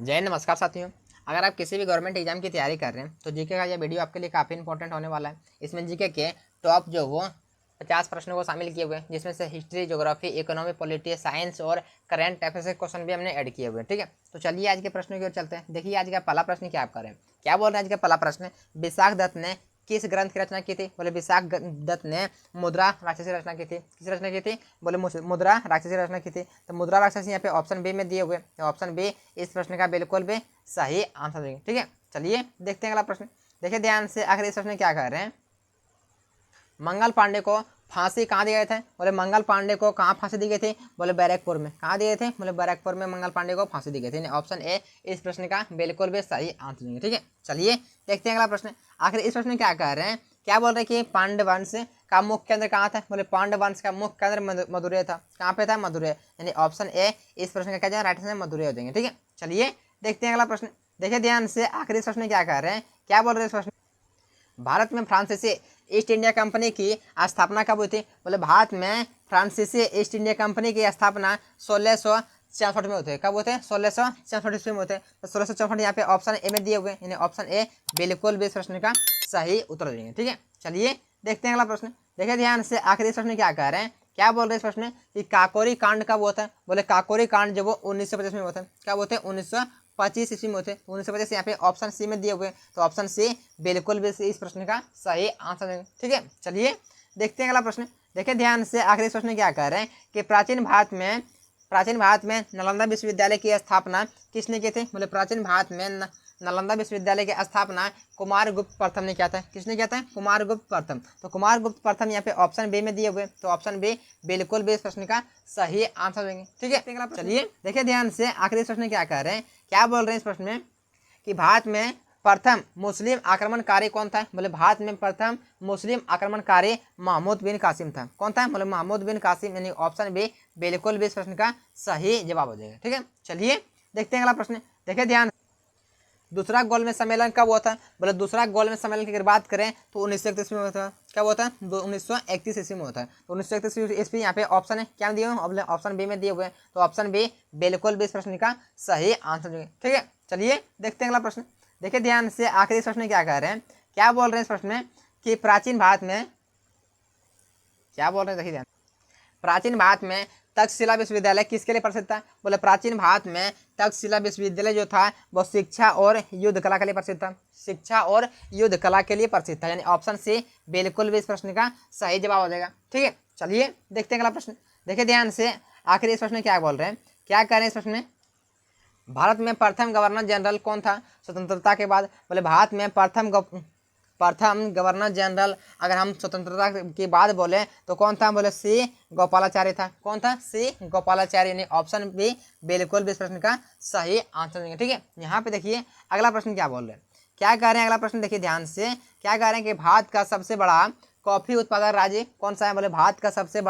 जय हिंद, नमस्कार साथियों। अगर आप किसी भी गवर्नमेंट एग्जाम की तैयारी कर रहे हैं तो जीके का यह वीडियो आपके लिए काफ़ी इंपॉर्टेंट होने वाला है। इसमें जीके के टॉप जो वो 50 प्रश्नों को शामिल किए हुए हैं, जिसमें से history, geography, economy, polity, science और करंट अफेयर्स के क्वेश्चन भी हमने ऐड किए हुए हैं। ठीक है, तो चलिए आज के प्रश्नों की ओर चलते हैं। देखिए आज का पहला प्रश्न क्या आप करें, क्या बोल रहे हैं। आज का पहला प्रश्न, विशाख दत्त ने किस ग्रंथ की रचना की थी? बोले विशाख दत्त ने मुद्रा राक्षसी रचना की थी। किस रचना की थी? बोले मुद्रा राक्षसी रचना की थी। तो मुद्रा राक्षसी यहाँ पे ऑप्शन बी में दिए हुए, तो ऑप्शन बी इस प्रश्न का बिल्कुल भी सही आंसर देंगे। ठीक है, चलिए देखते हैं अगला प्रश्न। देखिए ध्यान से, आखिर इस प्रश्न क्या कह रहे हैं। मंगल पांडे को फांसी कहाँ दिए गए थे? बोले मंगल पांडे को कहाँ फांसी दी गई थी? बोले बैरकपुर में। कहाँ दिए थे? बोले बैरकपुर में मंगल पांडे को फांसी दी गई थी। ऑप्शन ए इस प्रश्न का बिल्कुल भी सही आंसर देंगे। ठीक है, चलिए देखते हैं अगला प्रश्न। आखिर इस प्रश्न में क्या कह रहे हैं, क्या बोल रहे हैं कि पांड्य वंश का मुख्य केंद्र कहाँ था? बोले पांड्य वंश का मुख्य केंद्र मदुरै था। कहाँ पे था? मदुरै। यानी ऑप्शन ए इस प्रश्न का क्या जाए, राइट आंसर मदुरै हो जाएंगे। ठीक है, चलिए देखते हैं अगला प्रश्न। देखिए ध्यान से, आखिर इस प्रश्न में क्या कह रहे हैं, क्या बोल रहे हैं इस प्रश्न। भारत में फ्रांसीसी ईस्ट इंडिया कंपनी की स्थापना कब हुई थी? बोले भारत में फ्रांसीसी ईस्ट इंडिया कंपनी की स्थापना 1664 में होते हैं। कब होते हैं? 1664 ईस्वी में होते हैं। तो 1664 यहाँ पे ऑप्शन ए में दिए हुए, यानी ऑप्शन ए बिल्कुल भी इस प्रश्न का सही उत्तर देंगे। ठीक है, चलिए देखते हैं अगला प्रश्न। देखिए ध्यान से, आखिर इस प्रश्न क्या कह रहे हैं, क्या बोल रहे हैं इस प्रश्न कि काकोरी कांड कब होता है? बोले काकोरी कांड जो वो 1950 में होता है। कब होते हैं? 1925 ईस्वी में होते हैं। 1925 यहाँ पे ऑप्शन सी में दिए हुए, तो ऑप्शन सी बिल्कुल भी इस प्रश्न का सही आंसर देंगे। ठीक है, चलिए देखते हैं अगला प्रश्न। देखिए ध्यान से, आखिरी प्रश्न क्या कह रहे हैं कि प्राचीन भारत में नालंदा विश्वविद्यालय की स्थापना किसने की थी? बोले प्राचीन भारत में नालंदा विश्वविद्यालय की स्थापना कुमारगुप्त प्रथम ने किया था। किसने किया था? कुमारगुप्त प्रथम। तो कुमारगुप्त प्रथम यहाँ पे ऑप्शन बी में दिए हुए, तो ऑप्शन बी बिल्कुल भी इस प्रश्न का सही आंसर देंगे। ठीक है, चलिए देखिए ध्यान से, आखिरी प्रश्न क्या कह रहे हैं, क्या बोल रहे हैं इस प्रश्न में कि भारत में प्रथम मुस्लिम आक्रमणकारी कौन था? बोले भारत में प्रथम मुस्लिम आक्रमणकारी महमूद बिन कासिम था। कौन था? बोले महमूद बिन कासिम, यानी ऑप्शन बी बिल्कुल भी इस प्रश्न का सही जवाब हो जाएगा। ठीक है, चलिए देखते हैं अगला प्रश्न। देखिए ध्यान, दूसरा गोलमेज सम्मेलन कब हुआ था? बोले दूसरा गोलमेज सम्मेलन की अगर बात करें तो 1931 में हुआ था। क्या हुआ था? 1931 ईस्वी में होता है। तो 1931 ईस्वी यहाँ पे ऑप्शन है क्या दिए हुए? ऑप्शन बी में दिए हुए, तो ऑप्शन बी बिल्कुल भी इस प्रश्न का सही आंसर देंगे। ठीक है, चलिए देखते हैं अगला प्रश्न। देखिए ध्यान से, आखिरी प्रश्न क्या कह रहे हैं, क्या बोल रहे हैं इस प्रश्न में कि प्राचीन भारत में, क्या बोल रहे हैं, देखिए ध्यान, प्राचीन भारत में तक्षशिला विश्वविद्यालय किसके लिए प्रसिद्ध था? बोले प्राचीन भारत में तक्षशिला विश्वविद्यालय जो था वो शिक्षा और युद्ध कला के लिए प्रसिद्ध था। शिक्षा और युद्ध कला के लिए प्रसिद्ध था, यानी ऑप्शन सी बिल्कुल भी इस प्रश्न का सही जवाब हो जाएगा। ठीक है, चलिए देखते हैं अगला प्रश्न। देखिए ध्यान से, आखिर इस प्रश्न क्या बोल रहे हैं, क्या कह रहे हैं इस प्रश्न में, भारत में प्रथम गवर्नर जनरल कौन था स्वतंत्रता के बाद? बोले भारत में प्रथम गवर्नर जनरल अगर हम स्वतंत्रता की बात बोले तो कौन था? बोले सी गोपालाचार्य था। कौन था? सी गोपालाचार्य, यानी ऑप्शन बी बिल्कुल भी इस प्रश्न का सही आंसर देंगे। ठीक है, यहाँ पे देखिए अगला प्रश्न क्या बोल रहे हैं, क्या कह रहे हैं अगला प्रश्न, देखिए ध्यान से, क्या कह रहे हैं कि भारत का सबसे बड़ा कॉफी उत्पादक राज्य कौन सा है? बोले भारत का सबसे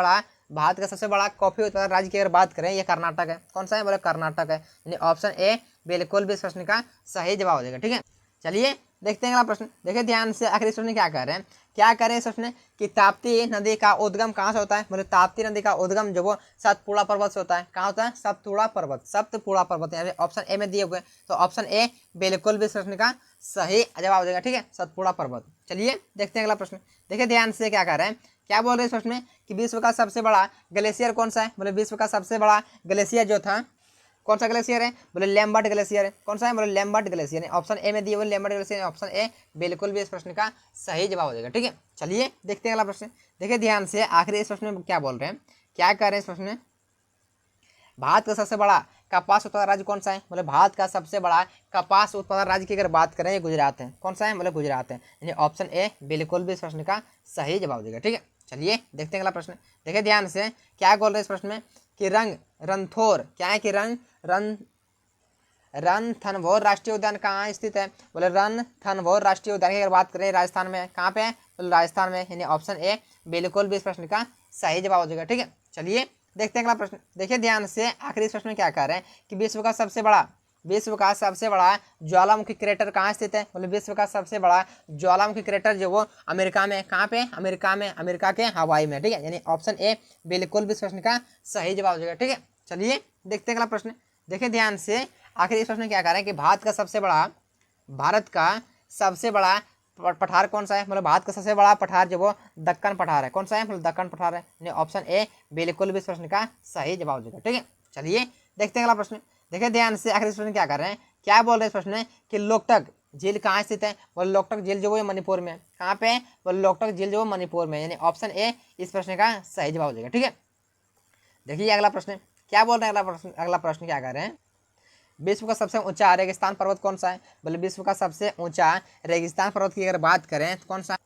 बड़ा कॉफी उत्पादक राज्य की अगर बात करें, ये कर्नाटक है। कौन सा है? बोले कर्नाटक है, यानी ऑप्शन ए बिल्कुल भी इस प्रश्न का सही जवाब हो जाएगा। ठीक है, चलिए देखते हैं अगला प्रश्न। देखिए ध्यान से, आखिरी प्रश्न क्या कह रहे हैं, क्या कह रहे हैं इस प्रश्न कि ताप्ती नदी का उद्गम कहाँ से होता है? बोले ताप्ती नदी का उद्गम जो वो सतपुड़ा पर्वत से होता है। कहाँ होता है? सतपुड़ा पर्वत यानी ऑप्शन ए में दिए हुए, तो ऑप्शन ए बिल्कुल भी इस प्रश्न का सही जवाब हो जाएगा। ठीक है, सतपुड़ा पर्वत। चलिए देखते हैं अगला प्रश्न। देखिए ध्यान से, क्या कह रहे हैं, क्या बोल रहे हैं इस प्रश्न में कि विश्व का सबसे बड़ा ग्लेशियर कौन सा है? बोले विश्व का सबसे बड़ा ग्लेशियर जो था, कौन सा ग्लेशियर है? बोले लैम्बर्ट ग्लेशियर है। कौन सा है? बोले लैम्बर्ट ग्लेशियर है, ऑप्शन ए में दिए हुए लैम्बर्ट ग्लेशियर, ऑप्शन ए बिल्कुल भी इस प्रश्न का सही जवाब हो जाएगा। ठीक है, चलिए देखते हैं अगला प्रश्न। देखिए ध्यान से, आखिरी इस प्रश्न में क्या बोल रहे हैं, क्या कह रहे हैं इस प्रश्न में, भारत का सबसे बड़ा कपास उत्पादक राज्य कौन सा है? बोले भारत का सबसे बड़ा कपास उत्पादक राज्य की अगर बात करें, ये गुजरात है। कौन सा है? बोले गुजरात है, यानी ऑप्शन ए बिल्कुल भी इस प्रश्न का सही जवाब हो जाएगा। ठीक है, चलिए देखते हैं अगला प्रश्न। देखिए ध्यान से, क्या बोल रहे हैं इस प्रश्न में कि रणथोर, क्या है कि रणथंभौर राष्ट्रीय उद्यान कहाँ स्थित है? बोले रणथंभौर राष्ट्रीय उद्यान की अगर बात करें, राजस्थान में। कहाँ पे है? बोले राजस्थान में, यानी ऑप्शन ए बिल्कुल भी इस प्रश्न का सही जवाब हो जाएगा। ठीक है, चलिए देखते हैं अगला प्रश्न। देखिए ध्यान से, आखिरी प्रश्न में क्या कह रहे हैं कि विश्व का सबसे बड़ा ज्वालामुखी क्रेटर कहाँ स्थित है? बोले विश्व का सबसे बड़ा ज्वालामुखी क्रेटर जो वो अमेरिका में। कहाँ पे? अमेरिका के हवाई में। ठीक है, यानी ऑप्शन ए बिल्कुल भी इस प्रश्न का सही जवाब हो जाएगा। ठीक है, चलिए देखते हैं अगला प्रश्न। देखिए ध्यान से, आखिर इस प्रश्न में क्या कह रहे हैं कि भारत का सबसे बड़ा पठार कौन सा है? मतलब भारत का सबसे बड़ा पठार जो वो दक्कन पठार है। कौन सा है? मतलब दक्कन पठार है। ऑप्शन ए बिल्कुल भी इस प्रश्न का सही जवाब हो जाएगा। ठीक है, चलिए देखते हैं अगला प्रश्न। देखिए ध्यान से, आखिर इस प्रश्न क्या कर रहे हैं, क्या बोल रहे हैं इस प्रश्न में कि लोकटक झील कहाँ स्थित है? बोले लोकटक झील जो है मणिपुर में। कहाँ पे? बोले लोकटक झील जो है मणिपुर में, यानी ऑप्शन ए इस प्रश्न का सही जवाब हो जाएगा। ठीक है, देखिए अगला प्रश्न क्या बोल रहे हैं। अगला प्रश्न क्या कर रहे हैं, विश्व का सबसे ऊंचा रेगिस्तान पर्वत कौन सा है? बोले विश्व का सबसे ऊंचा रेगिस्तान पर्वत की अगर बात करें तो कौन सा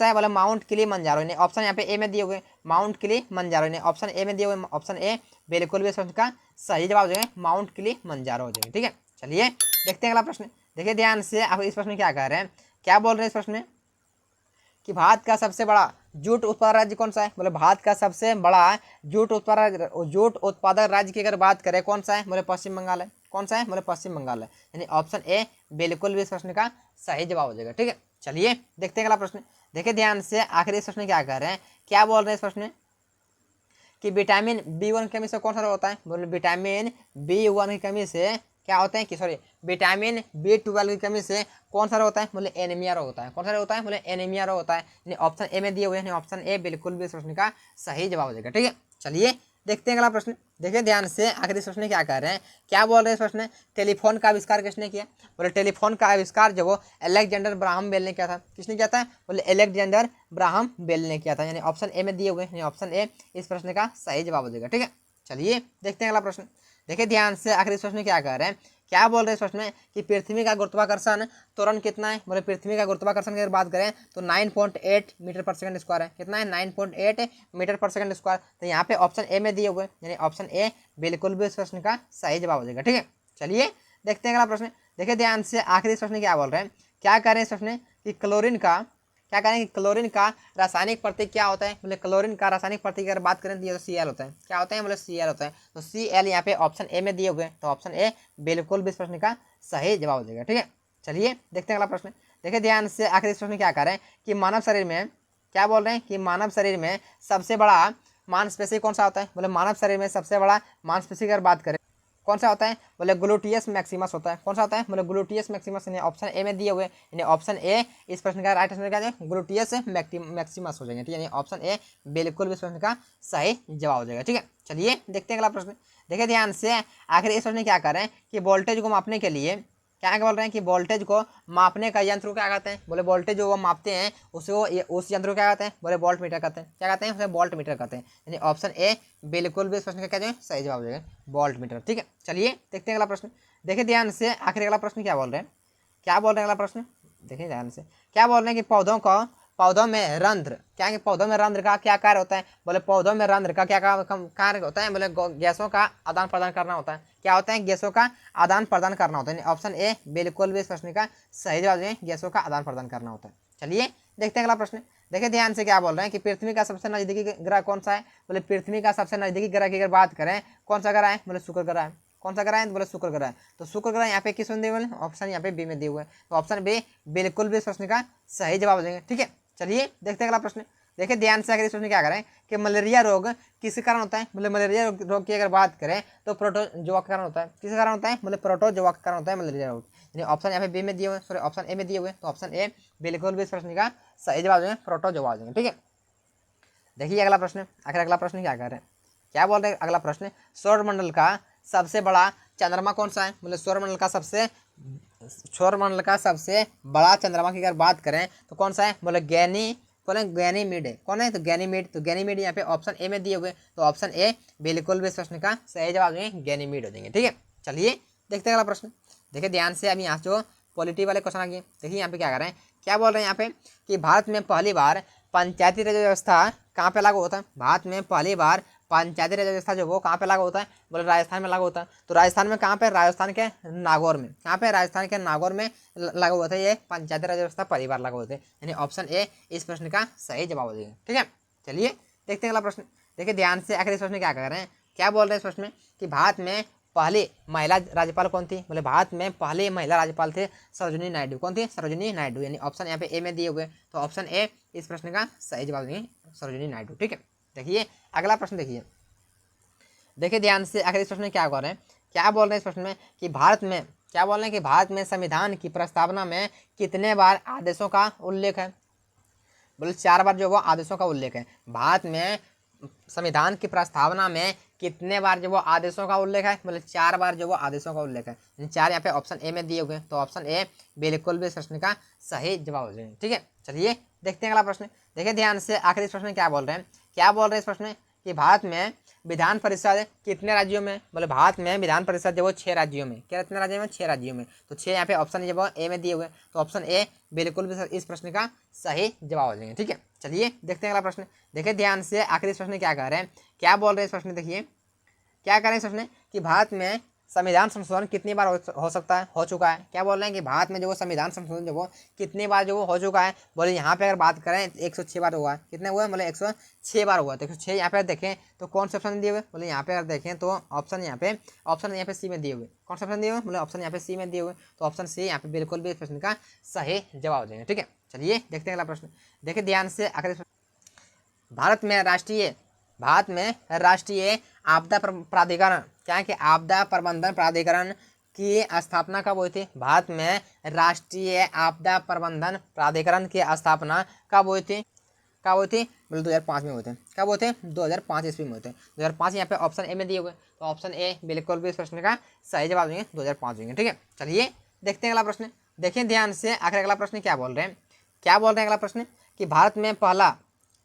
है? बोले माउंट किलिमंजारो। ने ऑप्शन यहाँ पे ए में दिए हुए, माउंट किलिमंजारो। ने ऑप्शन ए में दिए हुए, ऑप्शन ए बिल्कुल भी प्रश्न का सही जवाब हो जाएगा, माउंट किलिमंजारो हो जाएगा। ठीक है, चलिए देखते हैं अगला प्रश्न। देखिए ध्यान से, आप इस प्रश्न में क्या कह रहे हैं, क्या बोल रहे हैं इस प्रश्न में कि भारत का सबसे बड़ा जूट उत्पादक राज्य कौन सा है? बोले भारत का सबसे बड़ा जूट उत्पादक राज्य की अगर बात करें कौन सा है? बोले पश्चिम बंगाल है। कौन सा है? बोले पश्चिम बंगाल है, यानी ऑप्शन ए बिल्कुल भी इस प्रश्न का सही जवाब हो जाएगा। ठीक है, चलिए देखते हैं अगला प्रश्न। देखिए ध्यान से, आखिर इस प्रश्न क्या कह रहे हैं, क्या बोल रहे हैं इस प्रश्न कि विटामिन B1 की कमी से कौन सा रोग होता है? बोले विटामिन B1 की कमी से क्या होता है कि सॉरी विटामिन B12 की कमी से कौन सा रोग होता है? बोले एनीमिया रोग होता है। कौन सा रोग होता है? बोले एनीमिया रोग होता है। ऑप्शन ए में दिए हुए हैं, ऑप्शन ए बिल्कुल भी इस प्रश्न का सही जवाब हो जाएगा। ठीक है, चलिए देखते हैं अगला प्रश्न। देखिए ध्यान से, आखिर इस प्रश्न क्या कह रहे हैं, क्या बोल रहे हैं इस प्रश्न, टेलीफोन का आविष्कार किसने किया? बोले टेलीफोन का आविष्कार जो वो अलेक्जेंडर ग्राहम बेल ने किया था। किसने किया था? बोले अलेक्जेंडर ग्राहम बेल ने किया था, यानी ऑप्शन ए में दिए हुए हैं, ऑप्शन ए इस प्रश्न का सही जवाब हो जाएगा। ठीक है, चलिए देखते हैं अगला प्रश्न। देखिए ध्यान से, आखिर इस प्रश्न क्या कह रहे हैं, क्या बोल रहे हैं इस प्रश्न में कि पृथ्वी का गुरुत्वाकर्षण त्वरण कितना है? बोले पृथ्वी का गुरुत्वाकर्षण की अगर बात करें तो 9.8 मीटर पर सेकंड स्क्वायर है। कितना है? 9.8 मीटर पर सेकंड स्क्वायर। तो यहाँ पे ऑप्शन ए में दिए हुए, यानी ऑप्शन ए बिल्कुल भी इस प्रश्न का सही जवाब हो जाएगा। ठीक है, चलिए देखते हैं अगला प्रश्न। देखिए ध्यान से, आखिरी इस प्रश्न क्या बोल रहे हैं, क्या कह रहे हैं इस प्रश्न कि क्लोरीन का रासायनिक प्रतीक क्या होता है? बोले क्लोरीन का रासायनिक प्रतीक अगर बात करें तो Cl होता है। क्या होता है? बोले Cl होता है। तो Cl यहाँ पे ऑप्शन ए में दिए हुए, तो ऑप्शन ए बिल्कुल भी इस प्रश्न का सही जवाब हो जाएगा। ठीक है, चलिए देखते हैं अगला प्रश्न। देखिए ध्यान से, आखिर इस प्रश्न क्या कह रहे हैं कि मानव शरीर में क्या बोल रहे हैं कि मानव शरीर में सबसे बड़ा मांसपेशी कौन सा होता है? बोले मानव शरीर में सबसे बड़ा मांसपेशी की अगर बात करें कौन सा होता है? बोले ग्लूटियस मैक्सिमस होता है। कौन सा होता है? बोले ग्लूटियस मैक्सिमस, यानी ऑप्शन ए में दिए हुए, यानी ऑप्शन ए इस प्रश्न का राइट आंसर क्या है? ग्लूटियस मैक्सिमस हो जाएगा। ठीक है, यानी ऑप्शन ए बिल्कुल भी इस प्रश्न का सही जवाब हो जाएगा। ठीक है, चलिए देखते हैं अगला प्रश्न। देखिए ध्यान से, आखिर इस प्रश्न क्या कर रहे हैं कि वोल्टेज को मापने के लिए क्या बोल रहे हैं कि वोल्टेज को मापने का यंत्र को क्या कहते हैं? बोले वोल्टेज जो वो मापते हैं उस यंत्र को क्या कहते हैं? बोले वोल्ट मीटर कहते हैं। क्या कहते हैं? उसे वोल्ट मीटर कहते हैं, यानी ऑप्शन ए बिल्कुल भी इस प्रश्न का क्या है? सही जवाब हो जाएगा, वोल्ट मीटर। ठीक है, चलिए देखते हैं अगला प्रश्न। देखिए ध्यान से, आखिर अगला प्रश्न क्या बोल रहे हैं, क्या बोल रहे हैं अगला प्रश्न, देखिए ध्यान से, क्या बोल रहे हैं कि पौधों में रंध्र क्या है? पौधों में रंध्र का क्या कार्य होता है? बोले पौधों में रंध्र का क्या कार्य होता है? बोले गैसों का आदान प्रदान करना होता है। क्या होता है? गैसों का आदान प्रदान करना होता है। ऑप्शन ए बिल्कुल भी इस प्रश्न का सही जवाब है, गैसों का आदान प्रदान करना होता है। चलिए देखते हैं अगला प्रश्न। देखिए ध्यान से, क्या बोल रहे हैं कि पृथ्वी का सबसे नजदीकी ग्रह कौन सा है? बोले पृथ्वी का सबसे नजदीकी ग्रह की अगर बात करें कौन सा ग्रह है? बोले शुक्र ग्रह है। कौन सा ग्रह है? बोले शुक्र ग्रह है। तो शुक्र ग्रह यहाँ पे किस में दिए हुए? ऑप्शन यहाँ पे बी में दिए हुए, तो ऑप्शन बी बिल्कुल भी इस प्रश्न का सही जवाब हो जाएंगे। ठीक है, चलिए देखते हैं अगला प्रश्न। देखिए ध्यान से, अगर इस प्रश्न क्या करें कि मलेरिया रोग किस कारण होता है? बोले मलेरिया रोग की अगर बात करें तो प्रोटोजोआ के कारण होता है। किस कारण होता है? बोले प्रोटोजोआ के कारण होता है मलेरिया रोग, यानी ऑप्शन यहाँ पे बी में दिए हुए, सॉरी ऑप्शन ए में दिए हुए, तो ऑप्शन ए बिल्कुल भी इस प्रश्न का सही जवाब हो जाएंगे, प्रोटोजोआ हो जाएंगे। ठीक है, देखिए अगला प्रश्न। आखिर अगला प्रश्न क्या कर रहे हैं, क्या बोल रहे हैं अगला प्रश्न, सौरमंडल का सबसे बड़ा चंद्रमा कौन सा है? बोले सौरमंडल का सबसे बड़ा चंद्रमा की अगर बात करें तो कौन सा है? बोले गैनीमीड है। कौन है? तो गैनीमीड यहाँ पे ऑप्शन ए में दिए हुए, तो ऑप्शन ए बिल्कुल भी इस प्रश्न का सही जवाब देंगे, गैनीमीड हो जाएंगे। ठीक है, चलिए देखते हैं अगला प्रश्न। देखिए ध्यान से, अभी यहाँ जो पॉलिटी वाले क्वेश्चन आ गए। देखिए यहाँ पे क्या कर रहे हैं, क्या बोल रहे हैं यहाँ पे कि भारत में पहली बार पंचायती राज व्यवस्था कहाँ पे लागू होता है? भारत में पहली बार पंचायती राज व्यवस्था जो वो कहाँ पे लागू होता है? बोले राजस्थान में लागू होता है। तो राजस्थान में कहाँ पे? राजस्थान के नागौर में। कहाँ पे? राजस्थान के नागौर में लागू होता है ये पंचायती राज व्यवस्था, पहली बार लागू होते हैं, यानी ऑप्शन ए इस प्रश्न का सही जवाब हो जाएगा। ठीक है, चलिए देखते हैं अगला प्रश्न। देखिए ध्यान से, आखिर इस प्रश्न क्या कर रहे हैं, क्या बोल रहे हैं इस प्रश्न में कि भारत में पहली महिला राज्यपाल कौन थी? बोले भारत में पहली महिला राज्यपाल थे सरोजिनी नायडू। कौन थी? सरोजिनी नायडू, यानी ऑप्शन यहाँ पे ए में दिए हुए, तो ऑप्शन ए इस प्रश्न का सही जवाब देंगे, सरोजिनी नायडू। ठीक है, देखिए अगला प्रश्न। देखिए ध्यान से, आखिर इस प्रश्न में क्या कर रहे हैं, क्या बोल रहे हैं इस प्रश्न में कि भारत में, क्या बोल रहे हैं कि भारत में संविधान की प्रस्तावना में कितने बार आदेशों का उल्लेख है? बोले 4 बार जो वो आदेशों का उल्लेख है। भारत में संविधान की प्रस्तावना में कितने बार जो वो आदेशों का उल्लेख है? बोले 4 बार जो वो आदेशों का उल्लेख है। 4 यहाँ पे ऑप्शन ए में दिए हुए हैं, तो ऑप्शन ए बिल्कुल भी इस प्रश्न का सही जवाब हो जाएगा। ठीक है, चलिए देखते हैं अगला प्रश्न। देखिए ध्यान से, आखिरी प्रश्न क्या बोल रहे हैं, क्या बोल रहे हैं इस प्रश्न में कि भारत में विधान परिषद कितने राज्यों में? बोले भारत में विधान परिषद जो वो 6 राज्यों में, क्या कितने राज्यों में? 6 राज्यों में। तो 6 यहाँ पे ऑप्शन जो ए में दिए हुए, तो ऑप्शन ए बिल्कुल भी इस प्रश्न का सही जवाब हो जाएंगे। ठीक है, चलिए देखते हैं अगला प्रश्न। देखिए ध्यान से, आखिरी प्रश्न क्या कह रहे हैं, क्या बोल रहे हैं इस प्रश्न, देखिए क्या करें इस प्रश्न कि भारत में संविधान संशोधन कितनी बार हो सकता है, हो चुका है? क्या बोल रहे हैं कि भारत में जो वो संविधान संशोधन जो वो कितनी बार जो वो हो चुका है? बोले यहाँ पे अगर बात करें 106 बार हुआ है। कितने हुआ? बोले 106 बार हुआ। तो 106 यहाँ पे देखें तो कौन से ऑप्शन दिए हुए? बोले यहाँ पे अगर देखें तो ऑप्शन यहाँ पे सी में दिए हुए। कौन सा ऑप्शन दिए हुए? बोले ऑप्शन यहाँ पे सी में दिए हुए, तो ऑप्शन सी यहाँ पे बिल्कुल भी इस प्रश्न का सही जवाब हो जाएगा। ठीक है, चलिए देखते हैं अगला प्रश्न। देखिए ध्यान से, आखिरी भारत में राष्ट्रीय आपदा प्राधिकरण, क्या है कि आपदा प्रबंधन प्राधिकरण की स्थापना कब हुई थी? भारत में राष्ट्रीय आपदा प्रबंधन प्राधिकरण की स्थापना कब हुई थी? कब हुई थी? बोले 2005 में हुए थे। कब हुए थे? 2005 ईस्वी में हुए थे। 2005 यहाँ पे ऑप्शन ए में दिए हुए, तो ऑप्शन ए बिल्कुल भी इस प्रश्न का सही जवाब देंगे, 2005 देंगे। ठीक है, चलिए देखते हैं अगला प्रश्न। देखिए ध्यान से, आखिर अगला प्रश्न क्या बोल रहे हैं, क्या बोल रहे हैं अगला प्रश्न कि भारत में पहला,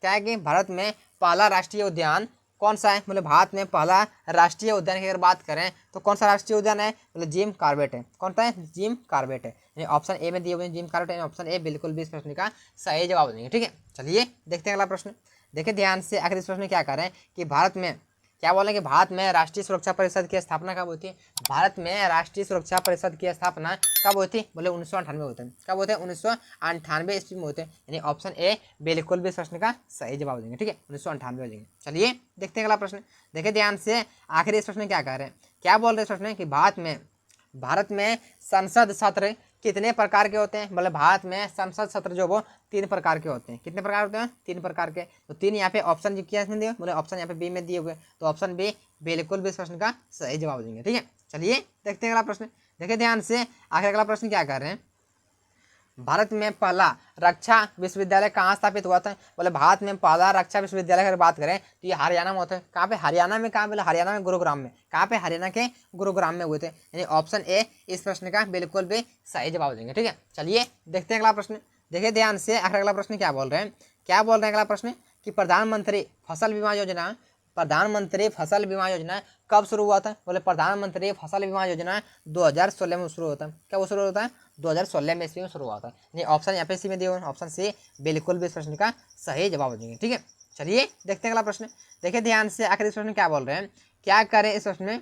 क्या है कि भारत में पहला राष्ट्रीय उद्यान कौन सा है? बोले भारत में पहला राष्ट्रीय उद्यान की अगर बात करें तो कौन सा राष्ट्रीय उद्यान है? बोले जिम कॉर्बेट है। कौन सा है? जिम कॉर्बेट है। ऑप्शन ए में दिए हुए जिम कॉर्बेट है, ऑप्शन ए बिल्कुल भी इस प्रश्न का सही जवाब देंगे। ठीक है, चलिए देखते हैं अगला प्रश्न। देखिए ध्यान से, आखिर इस प्रश्न क्या कर रहे हैं कि भारत में, क्या बोल रहे हैं कि भारत में राष्ट्रीय सुरक्षा परिषद की स्थापना कब हुई थी? भारत में राष्ट्रीय सुरक्षा परिषद की स्थापना कब हुई थी? बोले 1998 होते हैं। कब होते हैं? 1998 ईस्वी में होते हैं। यानी ऑप्शन ए बिल्कुल भी इस प्रश्न का सही जवाब देंगे। ठीक है, 1998 हो जाएंगे। चलिए देखते हैं अगला प्रश्न। देखिए ध्यान से, आखिरी इस प्रश्न क्या कह रहे हैं, क्या बोल रहे हैं इस प्रश्न कि भारत में संसद सत्र कितने प्रकार के होते हैं? बोले भारत में संसद सत्र जो वो 3 प्रकार के होते हैं। कितने प्रकार होते हैं? 3 प्रकार के। तो 3 यहाँ पे ऑप्शन जो किया इसमें दिए, बोले ऑप्शन यहाँ पे बी में दिए हुए, तो ऑप्शन बी बिल्कुल भी इस प्रश्न का सही जवाब देंगे। ठीक है, चलिए देखते हैं अगला प्रश्न। देखिए ध्यान से, आखिर अगला प्रश्न क्या कर रहे हैं, भारत में पहला रक्षा विश्वविद्यालय कहाँ स्थापित हुआ था? बोले भारत में पहला रक्षा विश्वविद्यालय की बात करें तो ये हरियाणा में होता है। कहाँ पे? हरियाणा में। कहाँ? बोले हरियाणा में गुरुग्राम में। कहाँ पे? हरियाणा के गुरुग्राम में हुए थे। यानी ऑप्शन ए इस प्रश्न का बिल्कुल भी सही जवाब देंगे। ठीक है, चलिए देखते हैं अगला प्रश्न। देखिए ध्यान से, आखिर अगला प्रश्न क्या बोल रहे हैं, क्या बोल रहे हैं अगला प्रश्न कि प्रधानमंत्री फसल बीमा योजना, प्रधानमंत्री फसल बीमा योजना कब शुरू हुआ था? बोले प्रधानमंत्री फसल बीमा योजना 2016 में शुरू होता है। कब शुरू होता है? 2016 में ईस्वी में शुरू हुआ था। ये ऑप्शन यहाँ पे सी में दिए हुए, ऑप्शन सी बिल्कुल भी इस प्रश्न का सही जवाब देंगे। ठीक है, चलिए देखते हैं अगला प्रश्न। देखिए ध्यान से, आखिरी प्रश्न क्या बोल रहे हैं, क्या करें इस प्रश्न में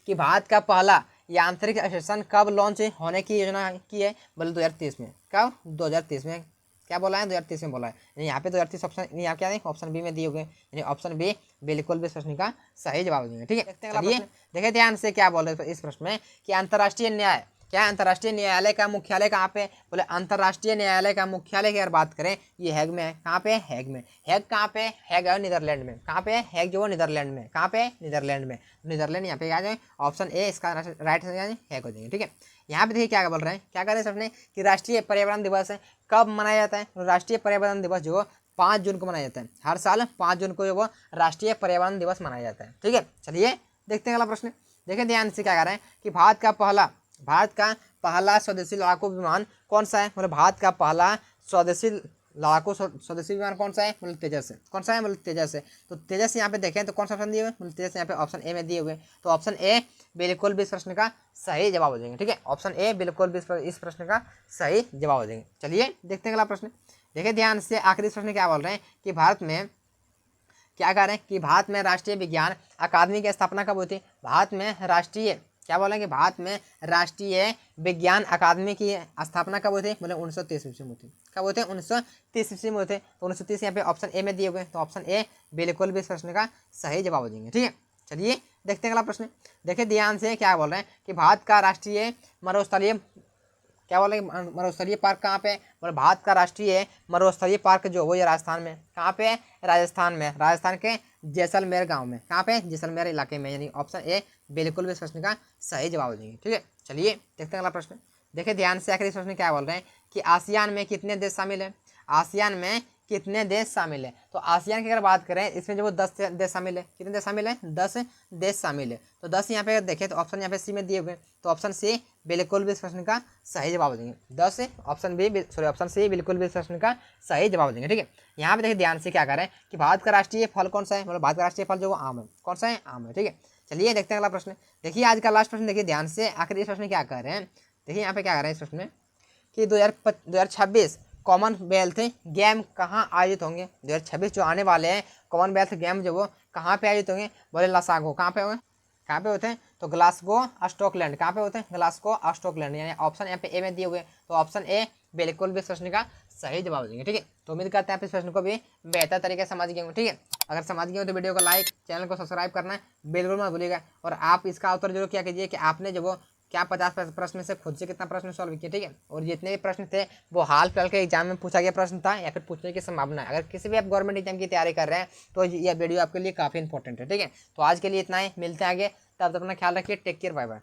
कि भारत का पहला यांत्रिक स्टेशन कब लॉन्च होने की योजना की है? बोले 2030 में। कब? 2030 में। क्या बोला है? 2030 में बोला है। यानी यहाँ पे 2030 ऑप्शन, यहाँ क्या है? ऑप्शन बी में दिए हुए, यानी ऑप्शन बी बिल्कुल भी इस प्रश्न का सही जवाब देंगे। ठीक है, देखते हैं अगला प्रश्न। देखिए ध्यान से, क्या बोल रहे हैं इस प्रश्न में कि अंतर्राष्ट्रीय न्याय, क्या अंतर्राष्ट्रीय न्यायालय का मुख्यालय कहाँ पे? बोले अंतर्राष्ट्रीय न्यायालय का मुख्यालय की अगर बात करें ये हैग में है। कहाँ पे? हैग में। हैग कहाँ पे? हैग है नीदरलैंड में। कहाँ पे? हैग जो नीदरलैंड में। कहाँ पे? नीदरलैंड में। नीदरलैंड यहाँ पे आ जाए, ऑप्शन ए इसका राइट हैग हो जाएंगे। ठीक है, यहाँ पे देखिए क्या बोल रहे हैं, क्या कर रहे हैं सबने कि राष्ट्रीय पर्यावरण दिवस कब मनाया जाता है? राष्ट्रीय पर्यावरण दिवस जो 5 जून को मनाया जाता है। हर साल 5 जून को जो वो राष्ट्रीय पर्यावरण दिवस मनाया जाता है। ठीक है, चलिए देखते हैं अगला प्रश्न। देखिए ध्यान से, क्या कर रहे हैं कि भारत का पहला स्वदेशी लड़ाकू विमान कौन सा है? बोले भारत का पहला स्वदेशी स्वदेशी विमान कौन सा है? बोले तेजस है। कौन सा है? बोले तेजस है। तो तेजस यहाँ पे देखें तो कौन सा ऑप्शन दिए हुए? बोले तेजस यहाँ पे ऑप्शन ए में दिए हुए, तो ऑप्शन ए बिल्कुल भी इस प्रश्न का सही जवाब हो जाएंगे। ठीक है, ऑप्शन ए बिल्कुल भी इस प्रश्न का सही जवाब हो जाएंगे। चलिए देखते हैं अगला प्रश्न। देखिए ध्यान से, आखिरी प्रश्न क्या बोल रहे हैं कि भारत में, क्या कह रहे हैं कि भारत में राष्ट्रीय विज्ञान अकादमी की स्थापना कब हुई थी? भारत में राष्ट्रीय, क्या बोलें कि भारत में राष्ट्रीय विज्ञान अकादमी की स्थापना कब हुई थी? बोले 1930 ईस्वी में हुई थी। कब हुए थे? 1930 ईस्वी में हुए थे। तो 1930 यहाँ पे ऑप्शन ए में दिए हुए, तो ऑप्शन ए बिल्कुल भी इस प्रश्न का सही जवाब हो जाएंगे। ठीक है, चलिए देखते हैं अगला प्रश्न। देखिए ध्यान से, क्या बोल रहे हैं कि भारत का राष्ट्रीय मरुस्थलीय, क्या बोल रहे हैं मरुस्थलीय पार्क कहाँ पे? बोले भारत का राष्ट्रीय मरुस्थलीय पार्क जो वो ये राजस्थान में। कहाँ पे? राजस्थान में। राजस्थान के जैसलमेर गांव में। कहाँ पे? जैसलमेर इलाके में। यानी ऑप्शन ए बिल्कुल भी इस प्रश्न का सही जवाब देंगे। ठीक है, चलिए देखते हैं अगला प्रश्न। देखिए ध्यान से, आखिरी प्रश्न क्या बोल रहे हैं कि आसियान में कितने देश शामिल है। आसियान में कितने देश शामिल है। तो आसियान की अगर बात करें, इसमें जो वो 10 देश शामिल है। कितने देश शामिल है? 10 देश शामिल है। तो 10 यहाँ पे देखें तो ऑप्शन यहाँ पे सी में दिए हुए, तो ऑप्शन सी बिल्कुल भी इस प्रश्न का सही जवाब देंगे। 10 ऑप्शन सी बिल्कुल भी इस प्रश्न का सही जवाब देंगे। ठीक है, यहाँ पे देखिए ध्यान से क्या करें कि भारत का राष्ट्रीय फल कौन सा है। मतलब भारत का राष्ट्रीय फल जो वो आम है। कौन सा है? आम है। ठीक है, चलिए देखते हैं अगला प्रश्न। देखिए आज का लास्ट प्रश्न देखिए ध्यान से, आखिर इस प्रश्न क्या कर रहे हैं। देखिए यहाँ पे क्या कर रहे हैं इस प्रश्न में कि 2026 कॉमनवेल्थ गेम कहाँ आयोजित होंगे। 2026 जो आने वाले हैं कॉमनवेल्थ गेम जो वो कहाँ पे आयोजित होंगे। बोले लसागो, कहाँ पे होंगे? कहाँ पे होते हैं? तो ग्लासगो स्कॉटलैंड। कहाँ पे होते हैं? Glasgow Scotland. यानी ऑप्शन यहाँ पे ए में दिए हुए, तो ऑप्शन ए बिल्कुल भी इस प्रश्न का सही जवाब देंगे। ठीक है, तो उम्मीद करते हैं आप इस प्रश्न को भी बेहतर तरीके से समझ गए होंगे। ठीक है, अगर समझ गए हो तो वीडियो को लाइक, चैनल को सब्सक्राइब करना बिल्कुल मत भूलिएगा। और आप इसका उत्तर जरूर क्या कीजिए कि आपने जो वो क्या 50 प्रश्न में से खुद से कितना प्रश्न सॉल्व किया। ठीक है, और जितने भी प्रश्न थे वो हाल फिलहाल के एग्जाम में पूछा गया प्रश्न था या फिर पूछने की संभावना है। अगर किसी भी आप गवर्नमेंट एग्जाम की तैयारी कर रहे हैं तो यह वीडियो आपके लिए काफ़ी इंपॉर्टेंट है। ठीक है, तो आज के लिए इतना ही, मिलते हैं आगे, तब तक अपना ख्याल रखिए। Take care, bye bye.